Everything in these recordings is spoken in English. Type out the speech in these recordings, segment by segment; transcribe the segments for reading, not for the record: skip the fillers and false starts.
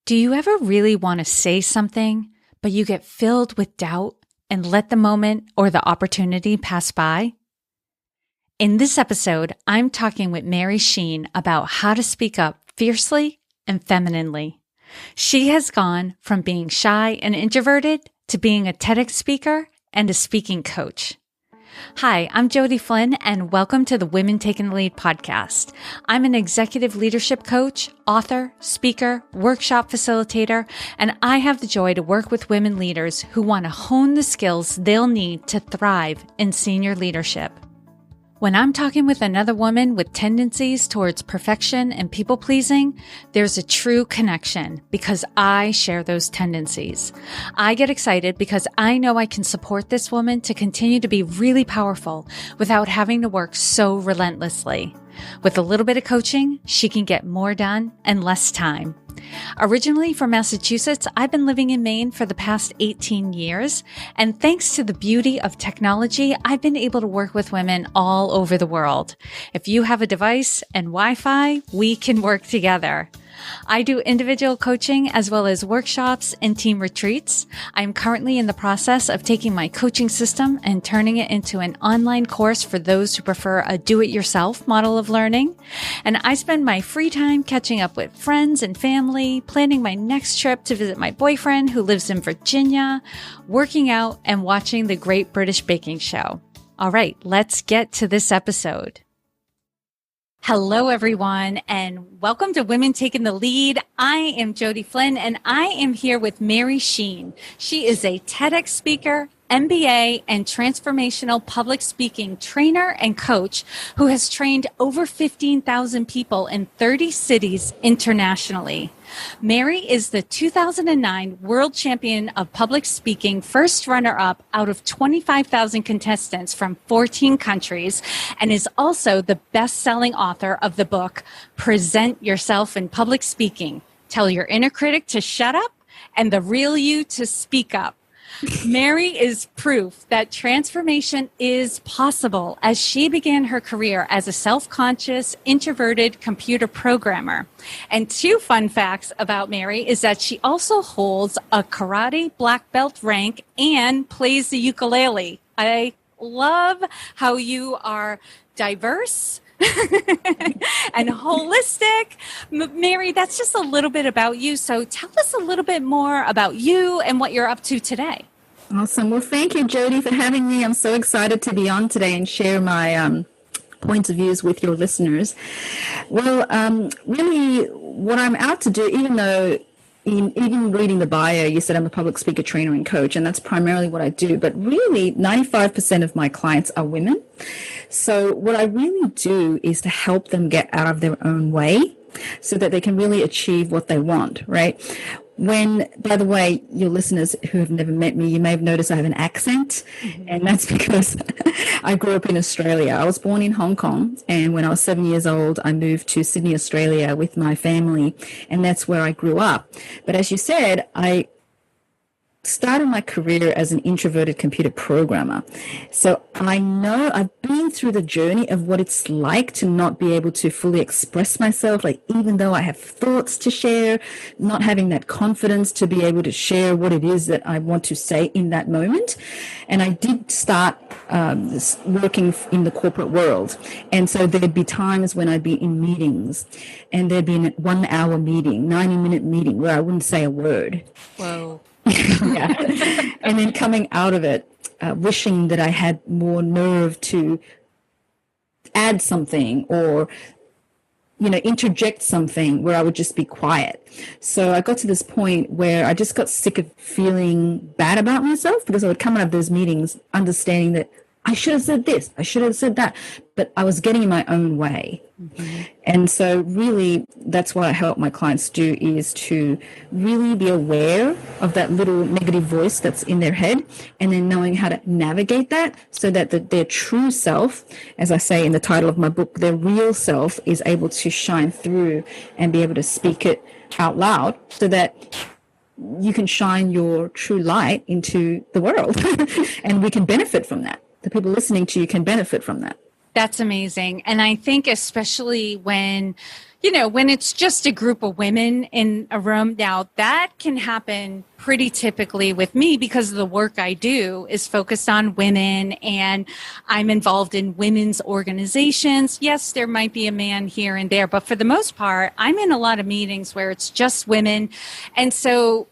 Do you ever really want to say something, but you get filled with doubt and let the moment or the opportunity pass by? In this episode, I'm talking with Mary Cheyne about how to speak up fiercely and femininely. She has gone from being shy and introverted to being a TEDx speaker and a speaking coach. Hi, I'm Jody Flynn, and welcome to the Women Taking the Lead podcast. I'm an executive leadership coach, author, speaker, workshop facilitator, and I have the joy to work with women leaders who want to hone the skills they'll need to thrive in senior leadership. When I'm talking with another woman with tendencies towards perfection and people-pleasing, there's a true connection because I share those tendencies. I get excited because I know I can support this woman to continue to be really powerful without having to work so relentlessly. With a little bit of coaching, she can get more done in less time. Originally from Massachusetts, I've been living in Maine for the past 18 years, and thanks to the beauty of technology, I've been able to work with women all over the world. If you have a device and Wi-Fi, we can work together. I do individual coaching as well as workshops and team retreats. I'm currently in the process of taking my coaching system and turning it into an online course for those who prefer a do-it-yourself model of learning. And I spend my free time catching up with friends and family, planning my next trip to visit my boyfriend who lives in Virginia, working out, and watching the Great British Baking Show. All right, let's get to this episode. Hello, everyone, and welcome to Women Taking the Lead. I am Jody Flynn, and I am here with Mary Cheyne. She is a TEDx speaker, MBA, and transformational public speaking trainer and coach who has trained over 15,000 people in 30 cities internationally. Mary is the 2009 World Champion of Public Speaking, first runner-up out of 25,000 contestants from 14 countries, and is also the best-selling author of the book, Present Yourself in Public Speaking, Tell Your Inner Critic to Shut Up and the Real You to Speak Up. Mary is proof that transformation is possible as she began her career as a self-conscious, introverted computer programmer. And two fun facts about Mary is that she also holds a karate black belt rank and plays the ukulele. I love how you are diverse and holistic. Mary, that's just a little bit about you. So tell us a little bit more about you and what you're up to today. Awesome. Well, thank you, Jody, for having me. I'm so excited to be on today and share my points of views with your listeners. Well, really what I'm out to do, even though even reading the bio, you said I'm a public speaker, trainer, and coach, and that's primarily what I do. But really, 95% of my clients are women. So what I really do is to help them get out of their own way so that they can really achieve what they want, right? When, by the way, your listeners who have never met me, you may have noticed I have an accent, and that's because I grew up in Australia. I was born in Hong Kong, and when I was 7 years old, I moved to Sydney, Australia with my family, and that's where I grew up. But as you said, I started my career as an introverted computer programmer. So I know I've been through the journey of what it's like to not be able to fully express myself, like even though I have thoughts to share, not having that confidence to be able to share what it is that I want to say in that moment. And I did start working in the corporate world. And so there'd be times when I'd be in meetings and there'd be a 1 hour meeting, 90-minute meeting where I wouldn't say a word. Whoa. Yeah. And then coming out of it, wishing that I had more nerve to add something or, interject something where I would just be quiet. So I got to this point where I just got sick of feeling bad about myself because I would come out of those meetings understanding that I should have said this, I should have said that, but I was getting in my own way. Mm-hmm. And so really that's what I help my clients do, is to really be aware of that little negative voice that's in their head, and then knowing how to navigate that so that their true self, as I say in the title of my book, their real self is able to shine through and be able to speak it out loud so that you can shine your true light into the world and we can benefit from that. The people listening to you can benefit from that. That's amazing. And I think especially when, when it's just a group of women in a room, now that can happen pretty typically with me because the work I do is focused on women and I'm involved in women's organizations. Yes, there might be a man here and there, but for the most part, I'm in a lot of meetings where it's just women. And so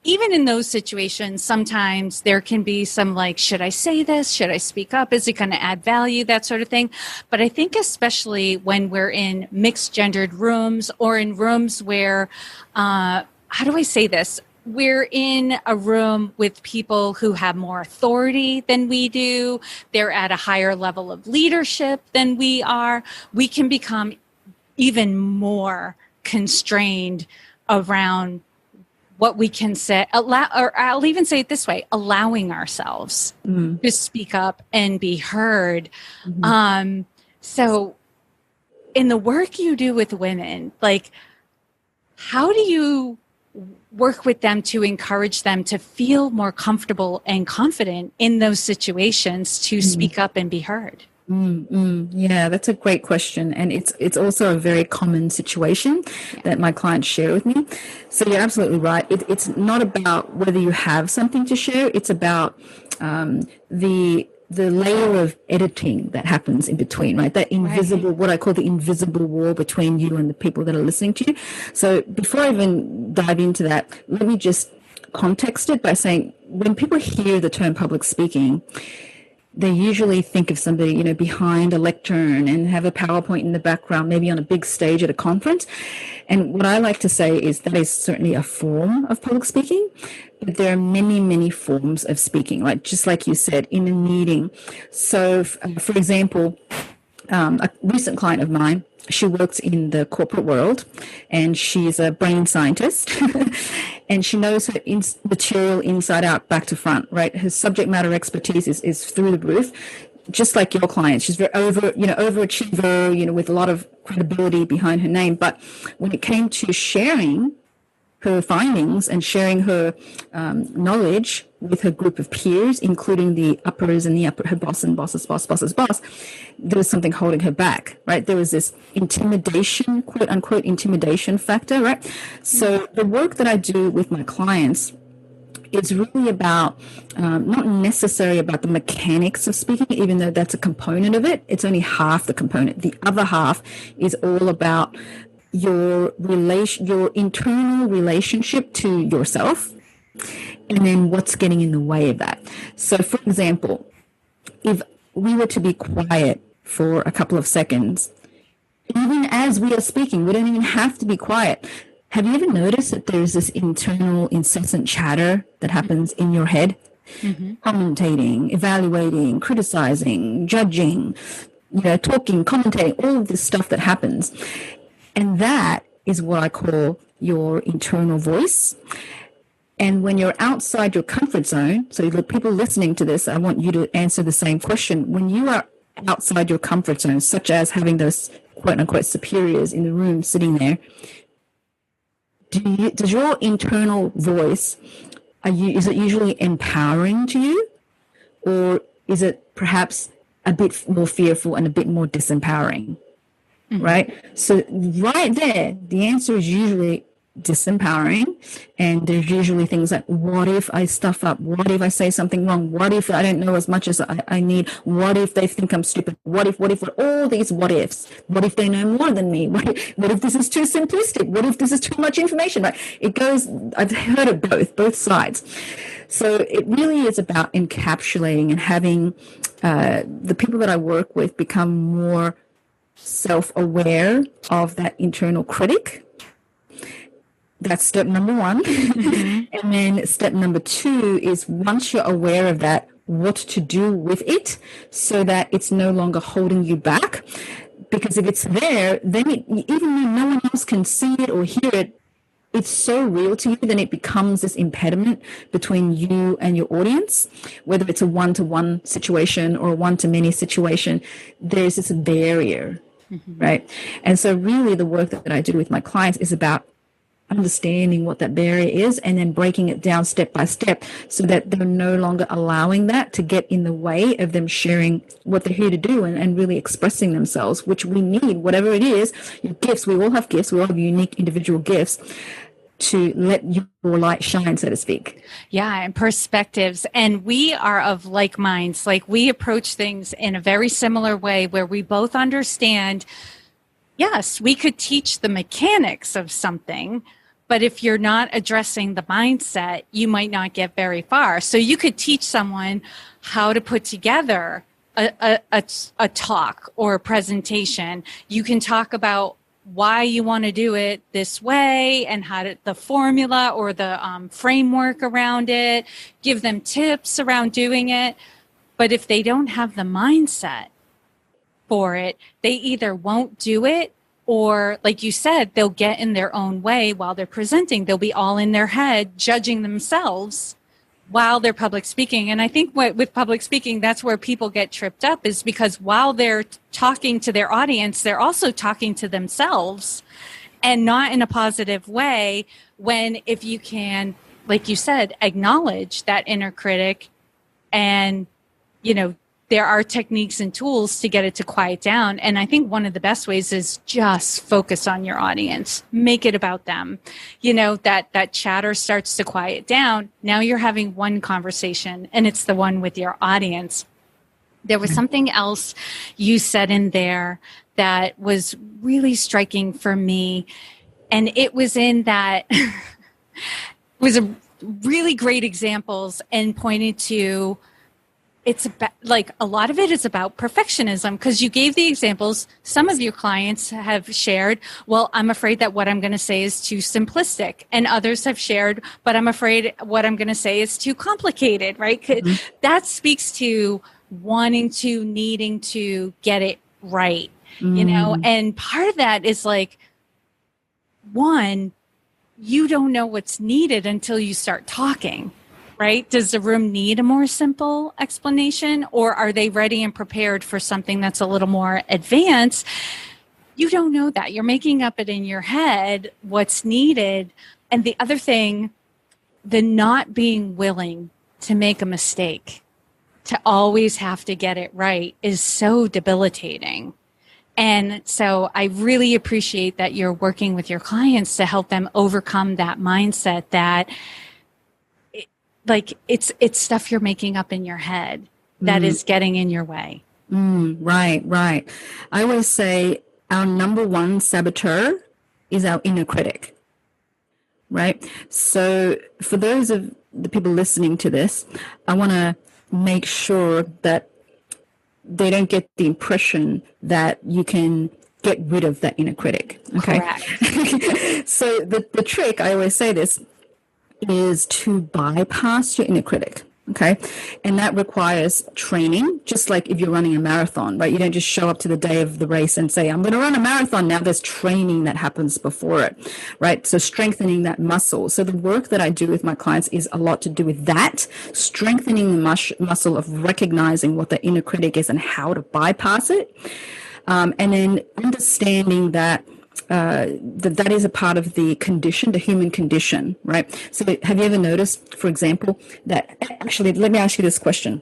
even in those situations, sometimes there can be some like, should I say this? Should I speak up? Is it going to add value? That sort of thing. But I think especially when we're in mixed gendered rooms or in rooms where, how do I say this? We're in a room with people who have more authority than we do. They're at a higher level of leadership than we are. We can become even more constrained around what we can say, or I'll even say it this way, allowing ourselves to speak up and be heard. So in the work you do with women, like, how do you work with them to encourage them to feel more comfortable and confident in those situations to speak up and be heard? Yeah, that's a great question. And it's also a very common situation that my clients share with me. So you're absolutely right. It's not about whether you have something to share. It's about the layer of editing that happens in between, right? That invisible, what I call the invisible wall between you and the people that are listening to you. So before I even dive into that, let me just context it by saying when people hear the term public speaking, they usually think of somebody, behind a lectern and have a PowerPoint in the background, maybe on a big stage at a conference. And what I like to say is that is certainly a form of public speaking, but there are many, many forms of speaking, like just like you said, in a meeting. So, for example, a recent client of mine, she works in the corporate world and she's a brain scientist and she knows her material inside out, back to front, right? Her subject matter expertise is through the roof, just like your client. She's very overachiever, with a lot of credibility behind her name. But when it came to sharing her findings and sharing her knowledge with her group of peers, including the uppers and her boss and boss's boss, there was something holding her back, right? There was this intimidation, quote unquote, intimidation factor, right? So the work that I do with my clients is really about, not necessarily about the mechanics of speaking, even though that's a component of it. It's only half the component. The other half is all about your internal relationship to yourself, and then what's getting in the way of that. So, for example, if we were to be quiet for a couple of seconds, even as we are speaking, we don't even have to be quiet. Have you ever noticed that there's this internal incessant chatter that happens in your head? Commentating, evaluating, criticizing, judging, talking, commentating, all of this stuff that happens. And that is what I call your internal voice. And when you're outside your comfort zone, so look, people listening to this, I want you to answer the same question. When you are outside your comfort zone, such as having those quote unquote superiors in the room sitting there, does your internal voice, is it usually empowering to you? Or is it perhaps a bit more fearful and a bit more disempowering? Right? So right there, the answer is usually disempowering. And there's usually things like, what if I stuff up? What if I say something wrong? What if I don't know as much as I need? What if they think I'm stupid? What if all these what ifs? What if they know more than me? What if this is too simplistic? What if this is too much information? Right? It goes, I've heard of both sides. So it really is about encapsulating and having the people that I work with become more self-aware of that internal critic. That's step number one. And then step number two is, once you're aware of that, what to do with it so that it's no longer holding you back. Because if it's there, then even though no one else can see it or hear it, it's so real to you, then it becomes this impediment between you and your audience, whether it's a one-to-one situation or a one-to-many situation. There's this barrier, right? And so really the work that I do with my clients is about understanding what that barrier is and then breaking it down step by step so that they're no longer allowing that to get in the way of them sharing what they're here to do and really expressing themselves, which we need, whatever it is, your gifts. We all have gifts. We all have unique individual gifts to let your light shine, so to speak. Yeah, and perspectives. And we are of like minds. Like, we approach things in a very similar way where we both understand, yes, we could teach the mechanics of something, but if you're not addressing the mindset, you might not get very far. So you could teach someone how to put together a talk or a presentation. You can talk about why you want to do it this way and the formula or the framework around it, give them tips around doing it. But if they don't have the mindset for it, they either won't do it, or like you said, they'll get in their own way while they're presenting. They'll be all in their head, judging themselves while they're public speaking. And I think with public speaking, that's where people get tripped up, is because while they're talking to their audience, they're also talking to themselves, and not in a positive way. When if you can, like you said, acknowledge that inner critic, and, there are techniques and tools to get it to quiet down. And I think one of the best ways is just focus on your audience, make it about them. That chatter starts to quiet down. Now you're having one conversation, and it's the one with your audience. There was something else you said in there that was really striking for me. And it was in that it was a really great examples, and pointed to, it's about, like, a lot of it is about perfectionism, because you gave the examples. Some of your clients have shared, well, I'm afraid that what I'm going to say is too simplistic. And others have shared, but I'm afraid what I'm going to say is too complicated, right? Mm-hmm. That speaks to needing to get it right, and part of that is like, one, you don't know what's needed until you start talking. Right? Does the room need a more simple explanation, or are they ready and prepared for something that's a little more advanced? You don't know that. You're making up it in your head what's needed. And the other thing, the not being willing to make a mistake, to always have to get it right, is so debilitating. And so I really appreciate that you're working with your clients to help them overcome that mindset that, like, it's stuff you're making up in your head that is getting in your way. Right. I always say our number one saboteur is our inner critic, right? So for those of the people listening to this, I want to make sure that they don't get the impression that you can get rid of that inner critic. Okay. Correct. So the trick, I always say this, is to bypass your inner critic. Okay. And that requires training, just like if you're running a marathon, right? You don't just show up to the day of the race and say, I'm going to run a marathon now. There's training that happens before it, right? So strengthening that muscle. So the work that I do with my clients is a lot to do with that, strengthening the muscle of recognizing what the inner critic is and how to bypass it. And then understanding that that is a part of the condition, the human condition, right? So have you ever noticed, for example, that actually, let me ask you this question.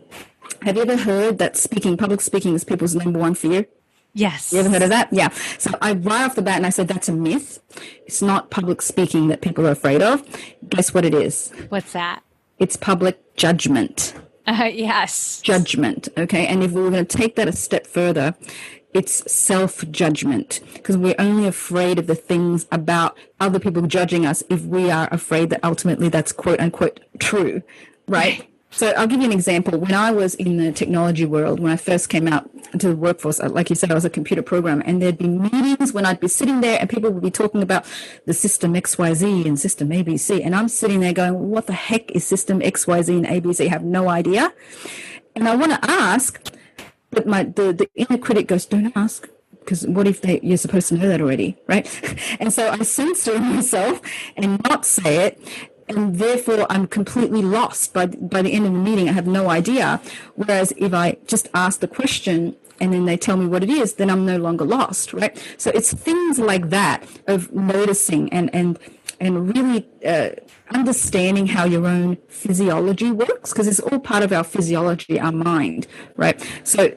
Have you ever heard that public speaking is people's number one fear? Yes. You ever heard of that? Yeah. So I right off the bat, and I said, that's a myth. It's not public speaking that people are afraid of. Guess what it is? What's that? It's public judgment. Yes. Judgment. Okay. And if we were going to take that a step further, it's self-judgment, because we're only afraid of the things about other people judging us if we are afraid that ultimately that's quote unquote true, right? So I'll give you an example. When I was in the technology world, when I first came out into the workforce, like you said, I was a computer programmer, and there'd be meetings when I'd be sitting there and people would be talking about the system XYZ and system ABC. And I'm sitting there going, what the heck is system XYZ and ABC? I have no idea. And I want to ask, but the inner critic goes, don't ask, because what if you're supposed to know that already, right? And so I censor myself and not say it, and therefore I'm completely lost by the end of the meeting. I have no idea. Whereas if I just ask the question and then they tell me what it is, then I'm no longer lost, right? So it's things like that of noticing and and really understanding how your own physiology works, because it's all part of our physiology, our mind, right? So,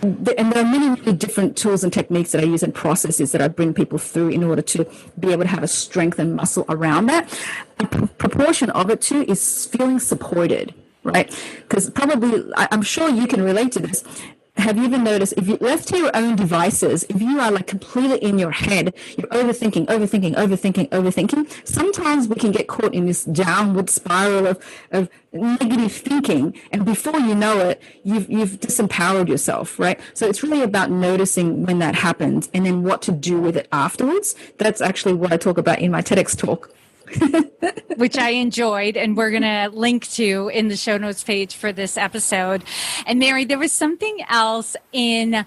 and there are many, many different tools and techniques that I use and processes that I bring people through in order to be able to have a strength and muscle around that. A proportion of it too is feeling supported, right? Because probably, I'm sure you can relate to this. Have you ever noticed, if you're left to your own devices, if you are like completely in your head, you're overthinking, sometimes we can get caught in this downward spiral of negative thinking. And before you know it, you've disempowered yourself, right? So it's really about noticing when that happens and then what to do with it afterwards. That's actually what I talk about in my TEDx talk. Which I enjoyed, and we're going to link to in the show notes page for this episode. And Mary, there was something else in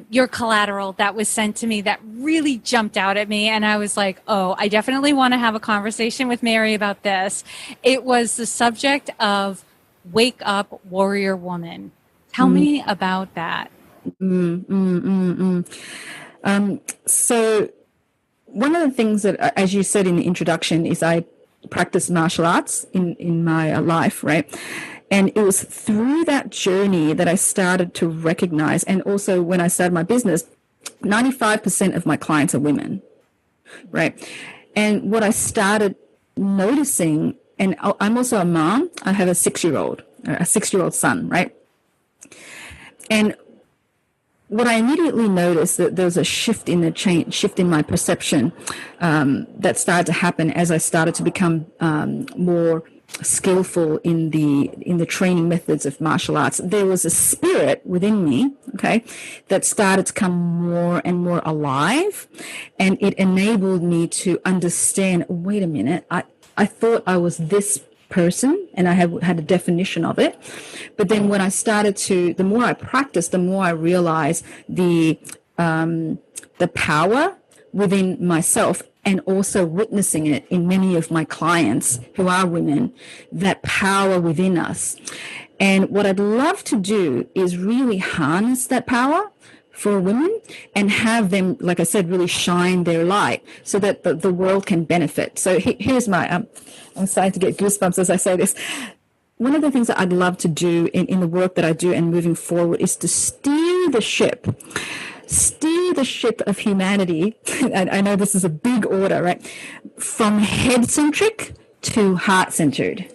your collateral that was sent to me that really jumped out at me. And I was like, oh, I definitely want to have a conversation with Mary about this. It was the subject of wake up, warrior woman. Tell me about that. So one of the things that, as you said in the introduction, is I practice martial arts in my life, right? And it was through that journey that I started to recognize, and also when I started my business, 95% of my clients are women, right? And what I started noticing, and I'm also a mom, I have a 6-year-old son, right? And what I immediately noticed, that there was a shift in shift in my perception that started to happen as I started to become more skillful in the training methods of martial arts. There was a spirit within me, okay, that started to come more and more alive, and it enabled me to understand, wait a minute, I thought I was this person, and I had a definition of it. But then when I started the more I practiced, the more I realized the power within myself, and also witnessing it in many of my clients who are women, that power within us. And what I'd love to do is really harness that power for women and have them, like I said, really shine their light so that the world can benefit. So here's my, I'm starting to get goosebumps as I say this. One of the things that I'd love to do in the work that I do and moving forward is to steer the ship of humanity. I know this is a big order, right? From head-centric to heart-centered,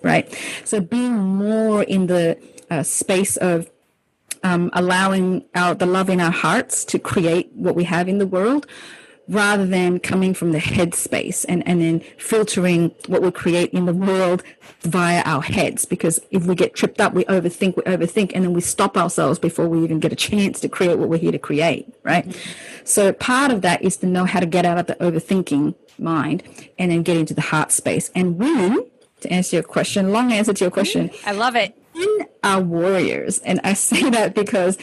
right? So being more in the space of allowing the love in our hearts to create what we have in the world, rather than coming from the head space and then filtering what we create in the world via our heads. Because if we get tripped up, we overthink, and then we stop ourselves before we even get a chance to create what we're here to create, right? So part of that is to know how to get out of the overthinking mind and then get into the heart space. And women, to answer your question, long answer to your question. I love it. Women are warriors. And I say that because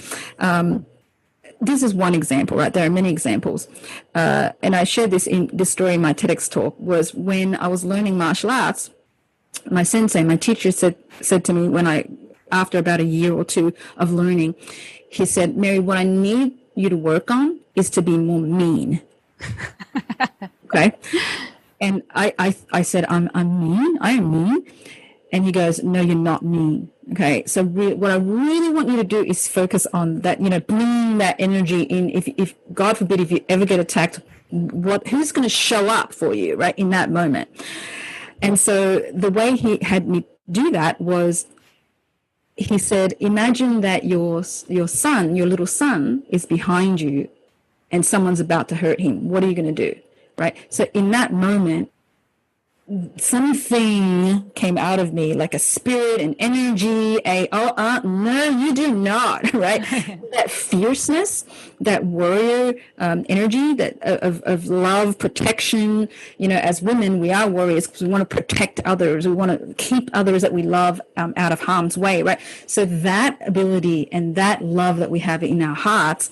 this is one example, right? There are many examples. And I shared this story in my TEDx talk. Was when I was learning martial arts, my teacher said to me after about a year or two of learning, he said, Mary, what I need you to work on is to be more mean. Okay. And I said, I'm mean. I am mean. And he goes, no, you're not mean. Okay. So what I really want you to do is focus on that, bring that energy in. If God forbid, if you ever get attacked, who's going to show up for you, right, in that moment? And so the way he had me do that was, he said, imagine that your son, your little son, is behind you and someone's about to hurt him. What are you going to do? Right. So in that moment, something came out of me, like a spirit, an energy, no, you do not, right? That fierceness, that warrior energy, that of love, protection. As women, we are warriors because we want to protect others. We want to keep others that we love out of harm's way, right? So that ability and that love that we have in our hearts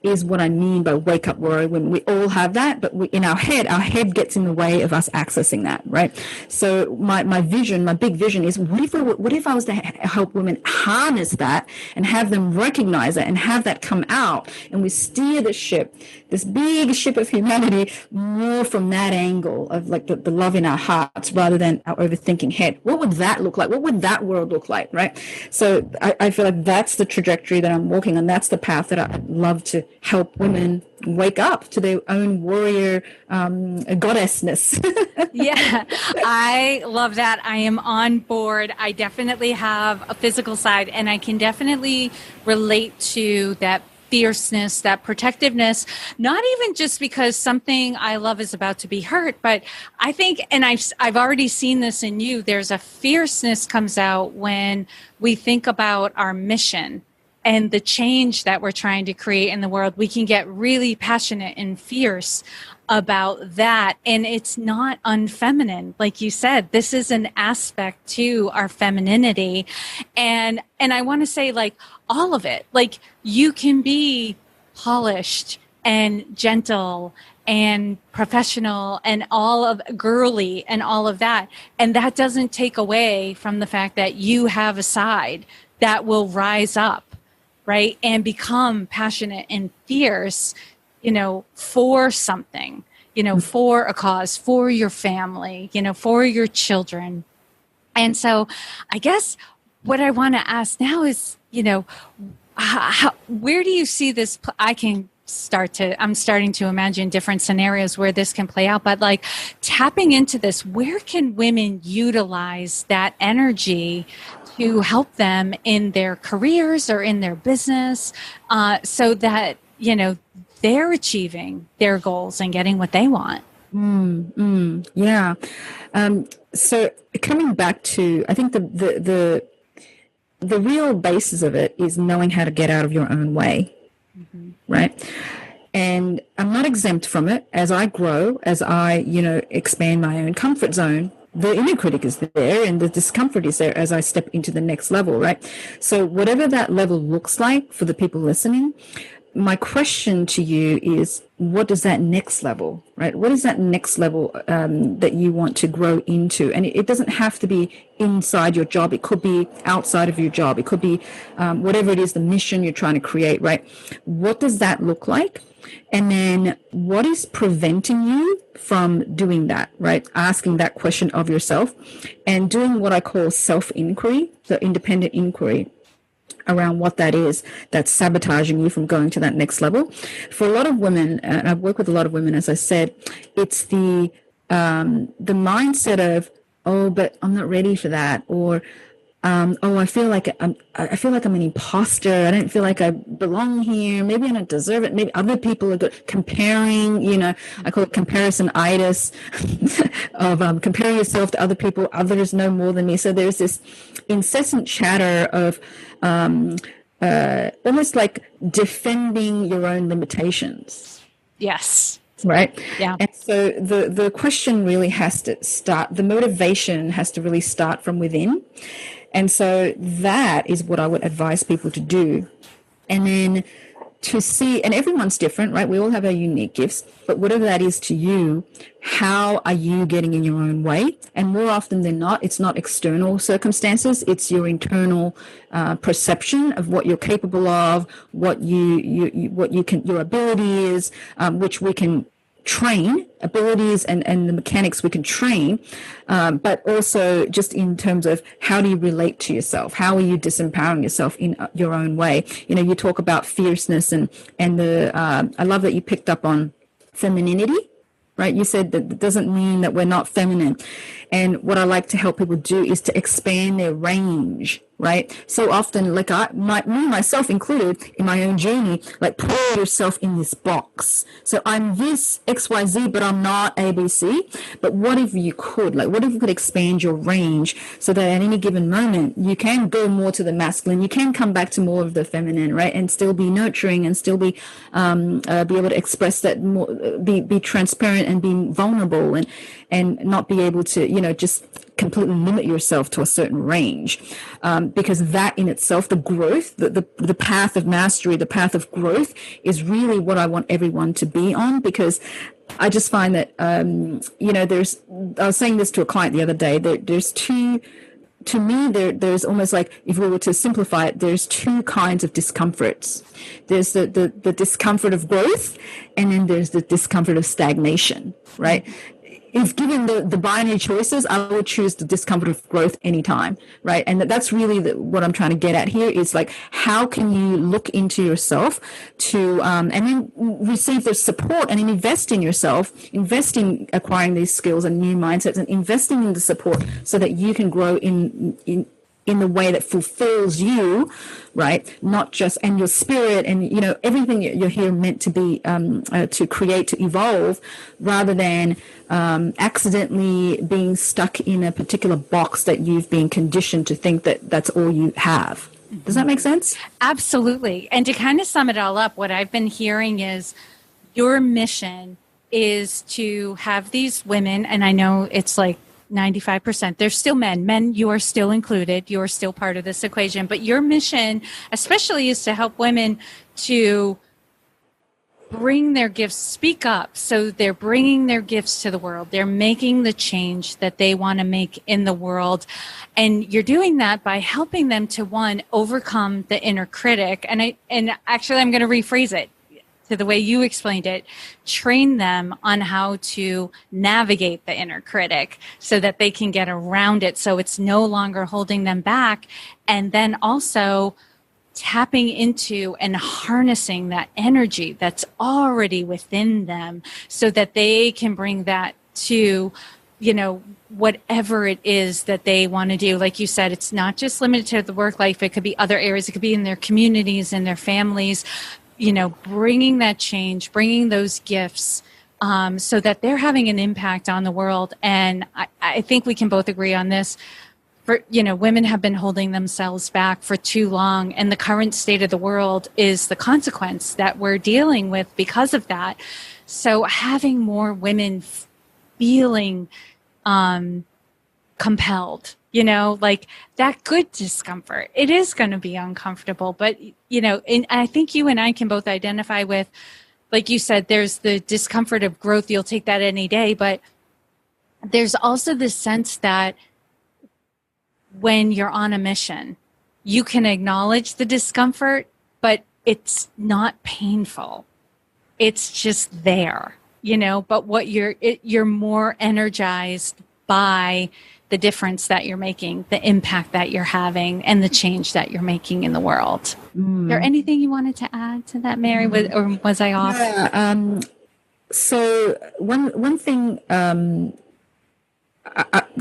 is what I mean by wake up warrior women. We all have that, but in our head gets in the way of us accessing that, right? So my big vision is, what if I was to help women harness that and have them recognize it and have that come out, and we steer the ship, this big ship of humanity, more from that angle of like the love in our hearts rather than our overthinking head. What would that look like? What would that world look like, right? So I feel like that's the trajectory that I'm walking on. That's the path that I'd love to help women wake up to their own warrior goddessness. Yeah, I love that. I am on board. I definitely have a physical side, and I can definitely relate to that fierceness, that protectiveness, not even just because something I love is about to be hurt, but I think, and I've already seen this in you, there's a fierceness comes out when we think about our mission and the change that we're trying to create in the world. We can get really passionate and fierce about that. And it's not unfeminine. Like you said, this is an aspect to our femininity. And I want to say, like, all of it, like, you can be polished and gentle and professional and all of girly and all of that. And that doesn't take away from the fact that you have a side that will rise up, right? And become passionate and fierce, for something, for a cause, for your family, for your children. And so I guess what I want to ask now is, where do you see this? I'm starting to imagine different scenarios where this can play out, but like tapping into this, where can women utilize that energy to help them in their careers or in their business, so that, they're achieving their goals and getting what they want? Yeah. So coming back to, I think the real basis of it is knowing how to get out of your own way, right? And I'm not exempt from it. As I grow, as I, expand my own comfort zone, the inner critic is there and the discomfort is there as I step into the next level, right? So whatever that level looks like for the people listening, my question to you is, what does that next level, right? What is that next level that you want to grow into? And it doesn't have to be inside your job. It could be outside of your job. It could be whatever it is, the mission you're trying to create, right? What does that look like? And then what is preventing you from doing that, right? Asking that question of yourself and doing what I call self-inquiry, so independent inquiry around what that is that's sabotaging you from going to that next level. For a lot of women, and I've worked with a lot of women, as I said, it's the mindset of, oh, but I'm not ready for that, or I feel like I'm an imposter. I don't feel like I belong here. Maybe I don't deserve it. Maybe other people are good. Comparing, I call it comparison-itis of comparing yourself to other people. Others know more than me. So there's this incessant chatter of almost like defending your own limitations. Yes. Right. Yeah. And so the question really has to start, the motivation has to really start from within. And so that is what I would advise people to do. And then to see, and everyone's different, right? We all have our unique gifts, but whatever that is to you, how are you getting in your own way? And more often than not, it's not external circumstances. It's your internal perception of what you're capable of, what you can, your ability is, which we can train, abilities and the mechanics we can train, but also just in terms of how do you relate to yourself? How are you disempowering yourself in your own way? You talk about fierceness and I love that you picked up on femininity, right? You said that doesn't mean that we're not feminine. And what I like to help people do is to expand their range, right? So often, like me, myself included, in my own journey, like put yourself in this box. So I'm this XYZ, but I'm not ABC. But what if you could? Like, what if you could expand your range so that at any given moment, you can go more to the masculine, you can come back to more of the feminine, right? And still be nurturing and still be able to express that more, be transparent and being vulnerable. and not be able to, just completely limit yourself to a certain range. Because that in itself, the growth, the path of mastery, the path of growth is really what I want everyone to be on, because I just find that, I was saying this to a client the other day, there's two, to me, there's almost like, if we were to simplify it, there's two kinds of discomforts. There's the discomfort of growth, and then there's the discomfort of stagnation, right? If given the binary choices, I would choose the discomfort of growth anytime, right? And that's really what I'm trying to get at here is like, how can you look into yourself to, and then receive the support and invest in yourself, invest in acquiring these skills and new mindsets, and investing in the support so that you can grow in the way that fulfills you, right? Not just, and your spirit and, everything you're here meant to be, to create, to evolve, rather than accidentally being stuck in a particular box that you've been conditioned to think that that's all you have. Does that make sense? Absolutely. And to kind of sum it all up, what I've been hearing is your mission is to have these women, and I know it's like 95%. There's still men. Men, you are still included. You are still part of this equation. But your mission, especially, is to help women to bring their gifts, speak up. So they're bringing their gifts to the world. They're making the change that they want to make in the world. And you're doing that by helping them to, one, overcome the inner critic. And actually, I'm going to rephrase it to the way you explained it, train them on how to navigate the inner critic so that they can get around it, so it's no longer holding them back. And then also tapping into and harnessing that energy that's already within them so that they can bring that to, whatever it is that they want to do. Like you said, it's not just limited to the work life. It could be other areas. It could be in their communities, in their families, bringing that change, bringing those gifts, so that they're having an impact on the world. And I think we can both agree on this. Women have been holding themselves back for too long, and the current state of the world is the consequence that we're dealing with because of that. So having more women feeling compelled, like that good discomfort. It is going to be uncomfortable, but, and I think you and I can both identify with, like you said, there's the discomfort of growth. You'll take that any day, but there's also this sense that when you're on a mission, you can acknowledge the discomfort, but it's not painful. It's just there, but what you're more energized by the difference that you're making, the impact that you're having, and the change that you're making in the world. Is there anything you wanted to add to that, Mary, or was I off? Yeah, so one thing,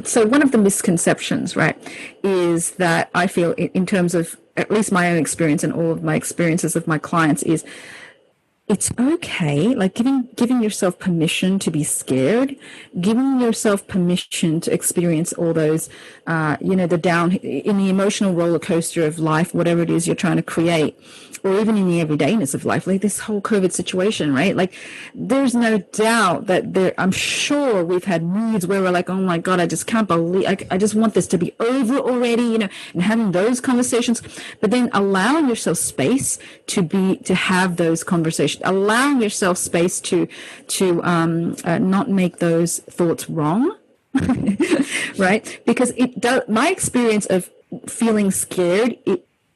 so one of the misconceptions, right, is that I feel in terms of at least my own experience and all of my experiences of my clients is, it's okay, like giving yourself permission to be scared, giving yourself permission to experience all those, the down in the emotional roller coaster of life, whatever it is you're trying to create, or even in the everydayness of life, like this whole COVID situation, right? Like, there's no doubt that I'm sure we've had moods where we're like, oh my God, I just can't believe, I just want this to be over already, and having those conversations, but then allowing yourself space to have those conversations, allowing yourself space to not make those thoughts wrong, right? Because my experience of feeling scared,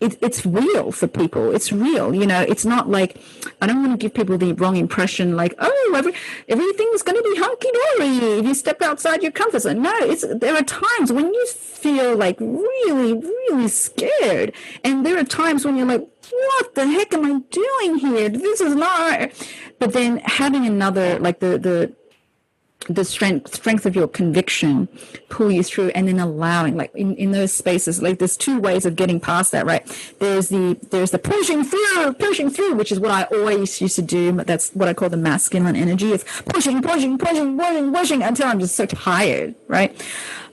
it's real for people. It's real. It's not like, I don't want to give people the wrong impression, like, oh, everything's going to be hunky-dory if you step outside your comfort zone. No, there are times when you feel like really, really scared. And there are times when you're like, what the heck am I doing here? This is not. But then having another, like the strength of your conviction pull you through, and then allowing, like in those spaces, like there's two ways of getting past that, right? There's the pushing through, which is what I always used to do. That's what I call the masculine energy of pushing until I'm just so tired, right?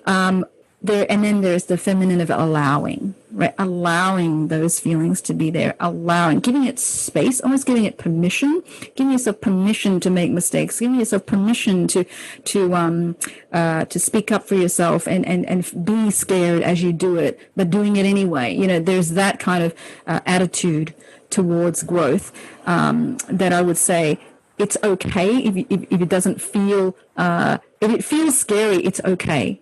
And then there's the feminine of allowing, right? Allowing those feelings to be there, giving it space, almost giving it permission, giving yourself permission to make mistakes, giving yourself permission to speak up for yourself and be scared as you do it, but doing it anyway. There's that kind of attitude towards growth that I would say it's okay if it doesn't feel, if it feels scary, it's okay.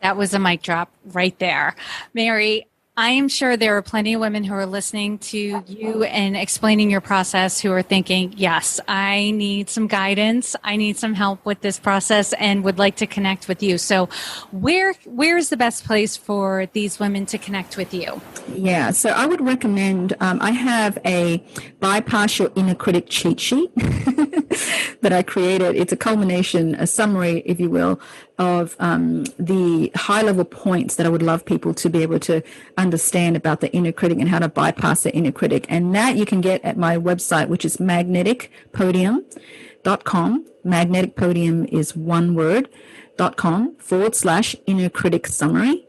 That was a mic drop right there. Mary, I am sure there are plenty of women who are listening to you and explaining your process who are thinking, yes, I need some guidance. I need some help with this process and would like to connect with you. So where's the best place for these women to connect with you? Yeah, so I would recommend, I have a Bypass Your Inner Critic cheat sheet that I created. It's a culmination, a summary, if you will, of the high-level points that I would love people to be able to understand about the inner critic and how to bypass the inner critic. And that you can get at my website, which is magneticpodium.com. Magnetic Podium is one word, .com/inner critic summary.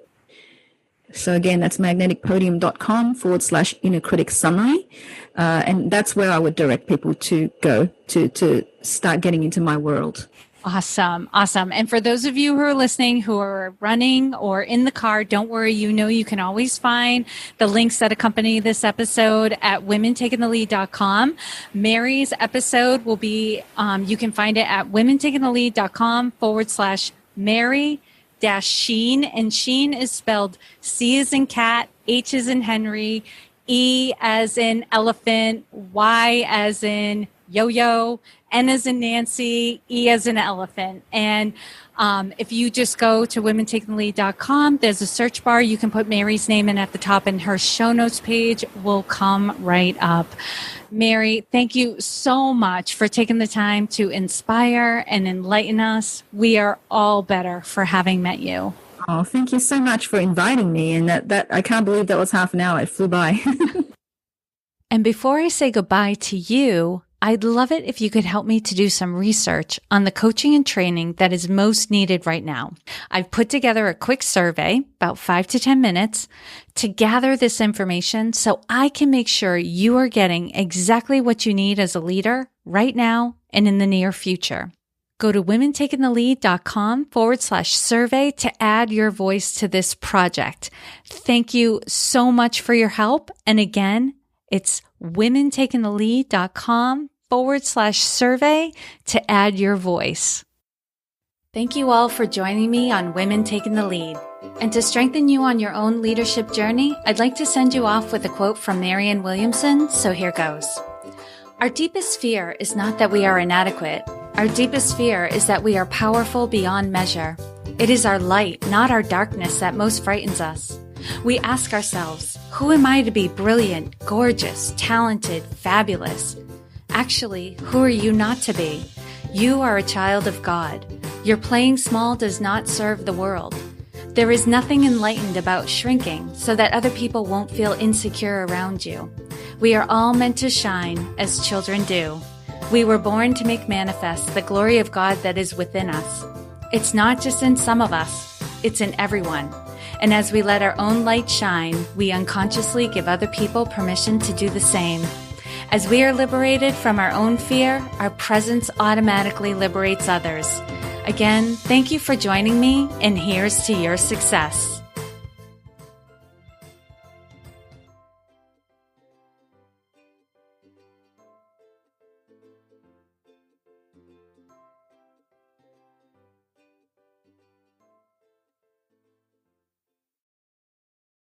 So again, that's magneticpodium.com/inner critic summary. And that's where I would direct people to go to start getting into my world. Awesome. And for those of you who are listening, who are running or in the car, don't worry. You can always find the links that accompany this episode at womentakingthelead.com. Mary's episode will be, you can find it at womentakingthelead.com/Mary-Sheyne. And Sheyne is spelled C as in cat, H as in Henry, E as in elephant, Y as in yo-yo, N as in Nancy, E as in elephant. And if you just go to womentakingthelead.com, there's a search bar. You can put Mary's name in at the top and her show notes page will come right up. Mary, thank you so much for taking the time to inspire and enlighten us. We are all better for having met you. Oh, thank you so much for inviting me. And that I can't believe that was half an hour. It flew by. And before I say goodbye to you, I'd love it if you could help me to do some research on the coaching and training that is most needed right now. I've put together a quick survey, about 5 to 10 minutes, to gather this information so I can make sure you are getting exactly what you need as a leader right now and in the near future. Go to womentakingthelead.com/survey to add your voice to this project. Thank you so much for your help. And again, it's womentakingthelead.com/survey to add your voice. Thank you all for joining me on Women Taking the Lead. And to strengthen you on your own leadership journey, I'd like to send you off with a quote from Marianne Williamson, so here goes. Our deepest fear is not that we are inadequate. Our deepest fear is that we are powerful beyond measure. It is our light, not our darkness, that most frightens us. We ask ourselves, who am I to be brilliant, gorgeous, talented, fabulous? Actually, who are you not to be? You are a child of God. Your playing small does not serve the world. There is nothing enlightened about shrinking so that other people won't feel insecure around you. We are all meant to shine as children do. We were born to make manifest the glory of God that is within us. It's not just in some of us, it's in everyone. And as we let our own light shine, we unconsciously give other people permission to do the same. As we are liberated from our own fear, our presence automatically liberates others. Again, thank you for joining me, and here's to your success.